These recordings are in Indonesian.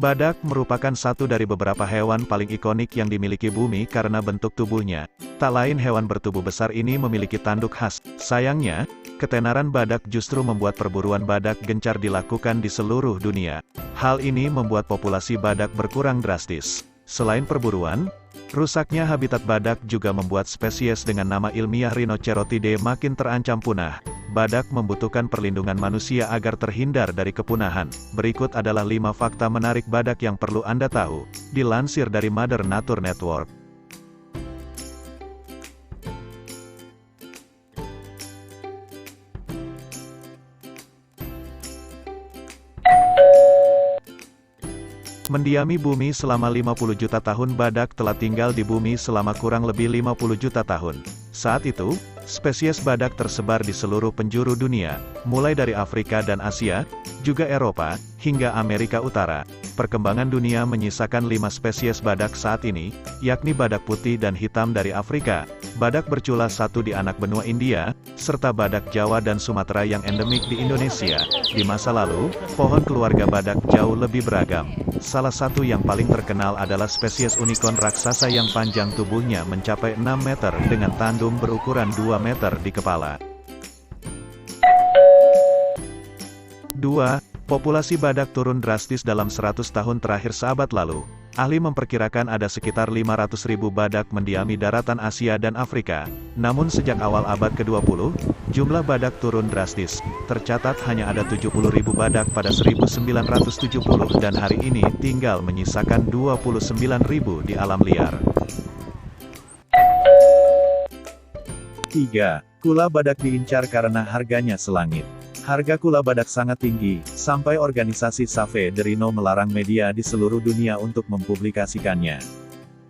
Badak merupakan satu dari beberapa hewan paling ikonik yang dimiliki bumi karena bentuk tubuhnya. Tak lain hewan bertubuh besar ini memiliki tanduk khas. Sayangnya, ketenaran badak justru membuat perburuan badak gencar dilakukan di seluruh dunia. Hal ini membuat populasi badak berkurang drastis. Selain perburuan, rusaknya habitat badak juga membuat spesies dengan nama ilmiah Rhinocerotidae makin terancam punah. Badak membutuhkan perlindungan manusia agar terhindar dari kepunahan. Berikut adalah 5 fakta menarik badak yang perlu Anda tahu, dilansir dari Mother Nature Network. Mendiami bumi selama 50 juta tahun. Badak telah tinggal di bumi selama kurang lebih 50 juta tahun. Saat itu, spesies badak tersebar di seluruh penjuru dunia, mulai dari Afrika dan Asia, juga Eropa, hingga Amerika Utara. Perkembangan dunia menyisakan 5 spesies badak saat ini, yakni badak putih dan hitam dari Afrika, badak bercula satu di anak benua India, serta badak Jawa dan Sumatera yang endemik di Indonesia. Di masa lalu, pohon keluarga badak jauh lebih beragam. Salah satu yang paling terkenal adalah spesies unicorn raksasa yang panjang tubuhnya mencapai 6 meter dengan tanduk berukuran 2 meter di kepala. 2. Populasi badak turun drastis dalam 100 tahun terakhir. Seabad lalu, ahli memperkirakan ada sekitar 500.000 badak mendiami daratan Asia dan Afrika. Namun sejak awal abad ke-20, jumlah badak turun drastis. Tercatat hanya ada 70.000 badak pada 1970 dan hari ini tinggal menyisakan 29.000 di alam liar. 3. Kula badak diincar karena harganya selangit. Harga kula badak sangat tinggi, sampai organisasi Save de Rhino melarang media di seluruh dunia untuk mempublikasikannya.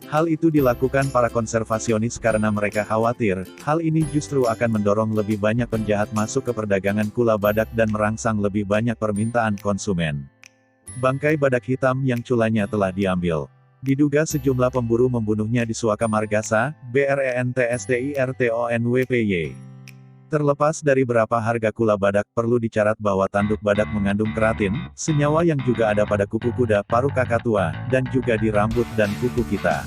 Hal itu dilakukan para konservasionis karena mereka khawatir, hal ini justru akan mendorong lebih banyak penjahat masuk ke perdagangan kula badak dan merangsang lebih banyak permintaan konsumen. Bangkai badak hitam yang culanya telah diambil. Diduga sejumlah pemburu membunuhnya di Suaka Margasa, Brentstirtonwpy. Terlepas dari berapa harga kula badak, perlu dicatat bahwa tanduk badak mengandung keratin, senyawa yang juga ada pada kuku kuda, paruh kakatua, dan juga di rambut dan kuku kita.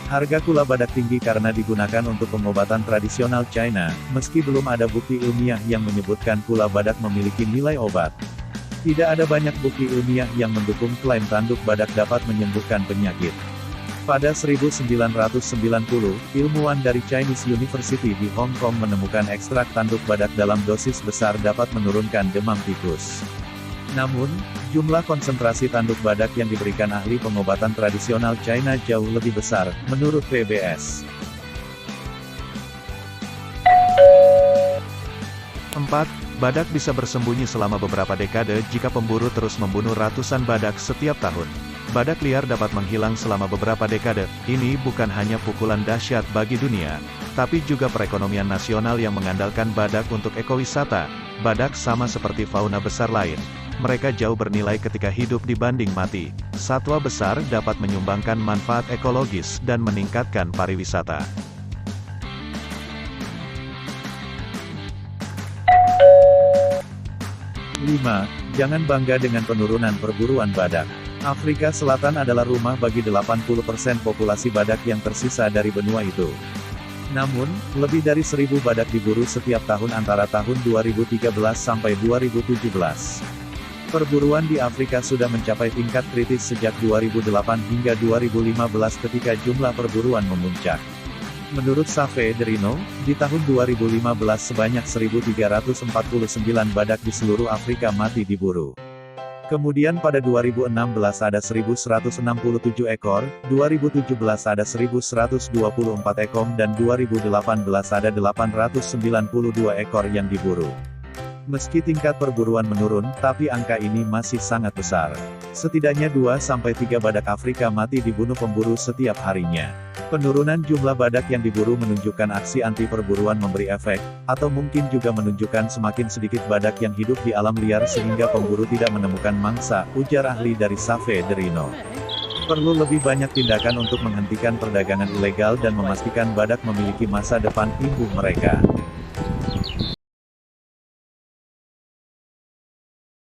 Harga kula badak tinggi karena digunakan untuk pengobatan tradisional China, meski belum ada bukti ilmiah yang menyebutkan kula badak memiliki nilai obat. Tidak ada banyak bukti ilmiah yang mendukung klaim tanduk badak dapat menyembuhkan penyakit. Pada 1990, ilmuwan dari Chinese University di Hong Kong menemukan ekstrak tanduk badak dalam dosis besar dapat menurunkan demam tikus. Namun, jumlah konsentrasi tanduk badak yang diberikan ahli pengobatan tradisional China jauh lebih besar, menurut PBS. 4. Badak bisa bersembunyi selama beberapa dekade jika pemburu terus membunuh ratusan badak setiap tahun. Badak liar dapat menghilang selama beberapa dekade. Ini bukan hanya pukulan dahsyat bagi dunia, tapi juga perekonomian nasional yang mengandalkan badak untuk ekowisata. Badak sama seperti fauna besar lain. Mereka jauh bernilai ketika hidup dibanding mati. Satwa besar dapat menyumbangkan manfaat ekologis dan meningkatkan pariwisata. 5. Jangan bangga dengan penurunan perburuan badak. Afrika Selatan adalah rumah bagi 80% populasi badak yang tersisa dari benua itu. Namun, lebih dari 1.000 badak diburu setiap tahun antara tahun 2013 sampai 2017. Perburuan di Afrika sudah mencapai tingkat kritis sejak 2008 hingga 2015 ketika jumlah perburuan memuncak. Menurut Save de Rhino, di tahun 2015 sebanyak 1.349 badak di seluruh Afrika mati diburu. Kemudian pada 2016 ada 1.167 ekor, 2017 ada 1.124 ekor dan 2018 ada 892 ekor yang diburu. Meski tingkat perburuan menurun, tapi angka ini masih sangat besar. Setidaknya 2-3 badak Afrika mati dibunuh pemburu setiap harinya. Penurunan jumlah badak yang diburu menunjukkan aksi anti perburuan memberi efek, atau mungkin juga menunjukkan semakin sedikit badak yang hidup di alam liar sehingga pemburu tidak menemukan mangsa, ujar ahli dari Save de Rhino. Perlu lebih banyak tindakan untuk menghentikan perdagangan ilegal dan memastikan badak memiliki masa depan tumbuh mereka.